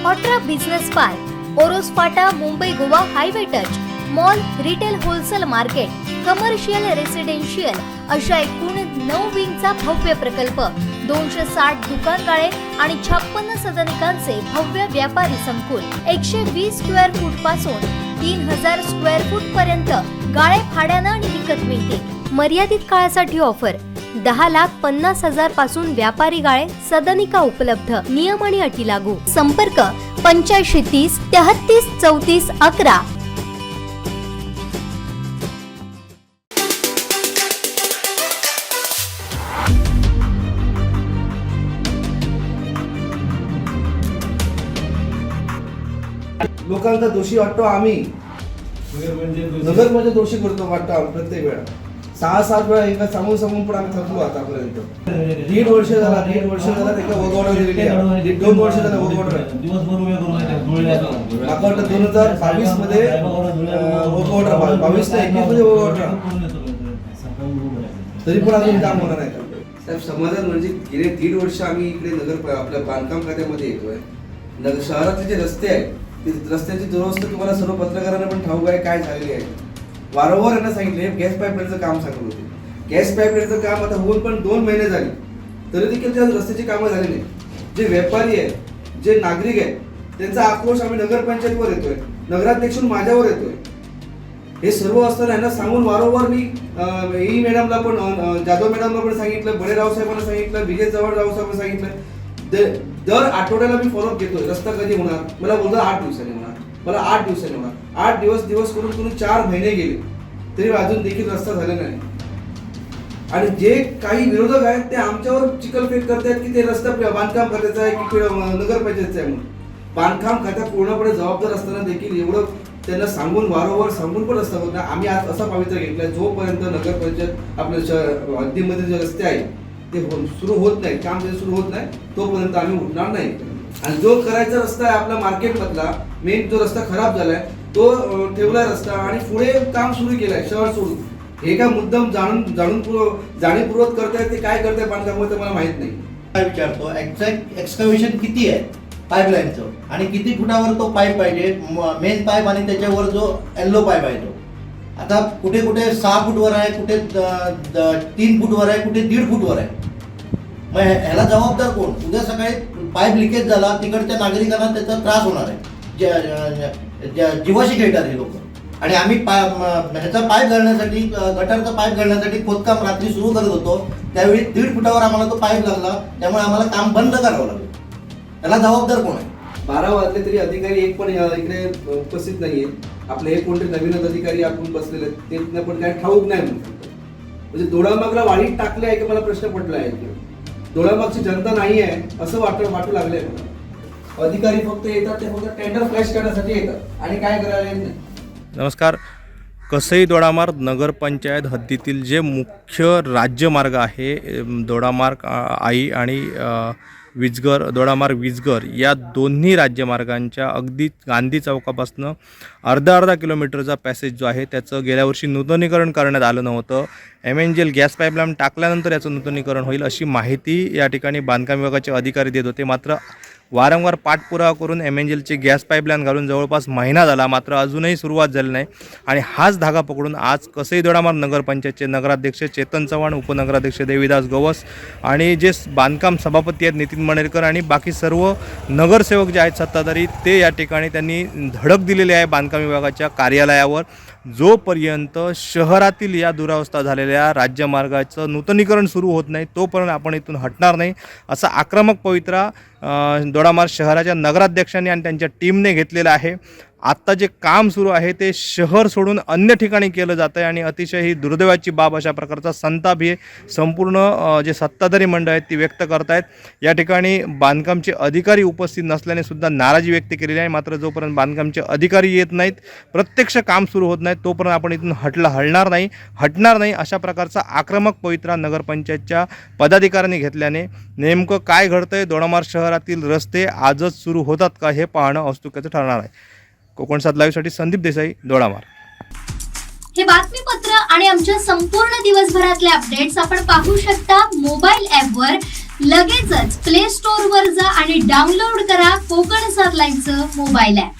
ऑट्रा business park, Oros Phata, Mumbai Goa highway touch, mall, retail wholesale market, commercial residential अशा एकूण 9 विंगचा भव्य प्रकल्प, 260 दुकानगाळे आणि 56 सदनिकांचे भव्य व्यापारी संकुल, 120 स्क्वेअर फूट पासून 3000 स्क्वेअर फूट पर्यंत गाळे भाड्यानं आणि विकत मिळतील। मर्यादित काळासाठी ऑफर, 10,50,000 पासून व्यापारी गाळे, सदनिका उपलब्ध, नियम आणि अटी लागू। संपर्क 8530 33 34 11। लोकांचा दोषी वाटतो आम्ही, नगर म्हणजे दोषी करतो वाटतो प्रत्येक वेळा। 6-7 वेळा एका सांगून पण आम्ही थकलो आतापर्यंत। 1.5 वर्ष झाला त्याच्या वगवडा दिलेली आहे, 2 वर्ष झाला वगवडा माका वाटतं 2022 मध्ये वगवडा, 22 ते 21 मध्ये वगवडा, तरी पण अजून काम होणार नाही। साहेब समाधान म्हणजे गेले 1.5 वर्ष आम्ही इकडे नगर आपल्या बांधकाम खात्यामध्ये येतोय। नगर शहरातले जे रस्ते आहेत रस्त्याची दुरवस्था तुम्हाला सर्व पत्रकारांना पण ठाऊक आहे काय झालेली आहे। वारंवार यांना सांगितले गॅस पाईपलाईनचं काम सांगत होते, गॅस पाईपलाईनचं काम आता होऊन पण 2 महिने झाले तरी देखील त्या रस्त्याची कामं झाली नाही। जे व्यापारी आहेत, जे नागरिक आहेत, त्यांचा आक्रोश आम्ही नगरपंचायतीवर येतोय, नगराध्यक्ष माझ्यावर येतोय। हे सर्व असताना यांना सांगून वारंवार मी ई मॅडमला पण, जाधव मॅडमला पण सांगितलं, बडे रावसाहेबांना सांगितलं, विजय चव्हाण रावसाहेबांना सांगितलं। दर आठवड्याला मी फॉलोअप घेतोय, रस्ता कधी होणार, मला बोलतात 8 दिवसांनी होणार, मला 8 दिवसांनी होणार। 8 दिवस करून 4 महिने गेले तरी अजून देखील रस्ता झालेला नाही। आणि जे काही विरोधक आहेत ते आमच्यावर चिखलफेक करतायत की ते रस्ता बांधकाम खात्याचा आहे की नगरपंचायतचा आहे म्हणून। बांधकाम खात्या पूर्णपणे जबाबदार असताना देखील एवढं त्यांना वारंवार सांगून पण रस्ता होत नाही। आम्ही आज असा पवित्र घेतलाय, जोपर्यंत नगरपंचायत आपल्या हद्दीमध्ये जे रस्ते आहेत ते सुरू होत नाही, काम जे सुरू होत नाही तोपर्यंत आम्ही उठणार नाही। आणि जो करायचा रस्ता आहे आपला मार्केट मधला मेन जो रस्ता खराब झालाय तो ठेवलाय रस्ता आणि पुढे काम सुरू केलंय शहर सोडून। हे काय मुद्दाम जाणीवपूर्वक करतायत, ते काय करताय बांधकामाचं मला माहित नाही। काय विचारतो, एक्झॅक्ट एक्सकव्हेशन किती आहे पाईपलाईनचं आणि किती फुटावर तो पाईप पाहिजे, मेन पाईप आणि त्याच्यावर जो येल्लो पाईप आहे तो आता कुठे 6 फूटवर आहे, कुठे 3 फूटवर आहे, कुठे 1.5 फूटवर आहे। मग ह्याला जबाबदार कोण? उद्या सकाळी पाईप लिकेज झाला, तिकडच्या नागरिकांना त्याचा त्रास होणार आहे, जीवाशी खेळतात हे लोक। आणि आम्ही ह्याचा पाईप घालण्यासाठी, गटारचा पाईप घालण्यासाठी खोदकाम रात्री सुरू करत होतो, त्यावेळी 1.5 फुटावर आम्हाला तो पाईप लागला, त्यामुळे आम्हाला काम बंद करावं लागलं। त्याला जबाबदार कोण आहे? 12 वाजले तरी अधिकारी एक पण इकडे उपस्थित नाहीये। आपले हे कोणते नवीनच अधिकारी आपण बसलेले आहेत ते पण काय ठाऊक नाही म्हणजे दोडामागला वाळीत टाकले आहे की मला प्रश्न पडला आहे। दोडामागची जनता नाही आहे असं वाटू लागलंय मला। अधिकारी फक्त येतात, ते फक्त टेंडर फ्लॅश करण्यासाठी येतात आणि काय करायला येत नाही। नमस्कार। कसई दोडामार्ग नगरपंचायत हद्दीतील जे मुख्य राज्यमार्ग आहे, दोडामार्ग आई आणि दोडामार्ग विजगर या दोन्ही राज्यमार्गांच्या अगदी गांधी चौकापासून अर्धा किलोमीटरचा पॅसेज जो आहे त्याचं गेल्या वर्षी नूतनीकरण करण्यात आलं नव्हतं। MNGL गॅस पाईपलाईन टाकल्यानंतर याचं नूतनीकरण होईल अशी माहिती या ठिकाणी बांधकाम विभागाचे अधिकारी देत होते। मात्र वारंवार पाठपुरावा करून MNGLची गॅस पाईपलाईन घालून जवळपास महिना झाला, मात्र अजूनही सुरुवात झाली नाही। आणि हाच धागा पकडून आज कसई दोडामार्ग नगरपंचायतचे नगराध्यक्ष चेतन चव्हाण, उपनगराध्यक्ष देवीदास गवस आणि जे बांधकाम सभापती आहेत नितीन मणेरकर आणि बाकी सर्व नगरसेवक जे आहेत सत्ताधारी, ते या ठिकाणी त्यांनी धडक दिलेली आहे बांधकाम विभागाच्या कार्यालयावर। जोपर्यंत शहरातील या दुरावस्था झालेल्या राज्यमार्गाचं नूतनीकरण सुरू होत नाही तोपर्यंत आपण इथून हटणार नाही, असा आक्रमक पवित्रा दोडामार्ग शहराच्या नगराध्यक्षांनी आणि त्यांच्या टीमने घेतलेला आहे। आत्ता जे काम सुरू आहे ते शहर सोडून अन्य ठिकाणी केलं जातं आहे आणि अतिशय ही दुर्दैवाची बाब, अशा प्रकारचा संताप हे संपूर्ण जे सत्ताधारी मंडळ आहेत ती व्यक्त करत आहेत। या ठिकाणी बांधकामचे अधिकारी उपस्थित नसल्याने सुद्धा नाराजी व्यक्त केलेली आहे। मात्र जोपर्यंत बांधकामचे अधिकारी येत नाहीत, प्रत्यक्ष काम सुरू होत नाही, तोपर्यंत आपण इथून हटणार नाही अशा प्रकारचा आक्रमक पवित्रा नगरपंचायतच्या पदाधिकाऱ्यांनी घेतल्याने नेमकं काय घडतंय, दोडामार्ग शहरातील रस्ते आजच सुरू होतात का हे पाहणं औत्सुक्याचं ठरणार आहे। कोकण 7 लाईव्हसाठी संदीप देसाई, दोडामार्ग। हे बातमीपत्र आणि आमच्या संपूर्ण दिवसभरातले अपडेट्स आपण पाहू शकता मोबाईल ॲपवर लगेचच प्ले स्टोअर वर जा आणि डाउनलोड करा कोकण 7 लाईव्हचं मोबाईल ॲप.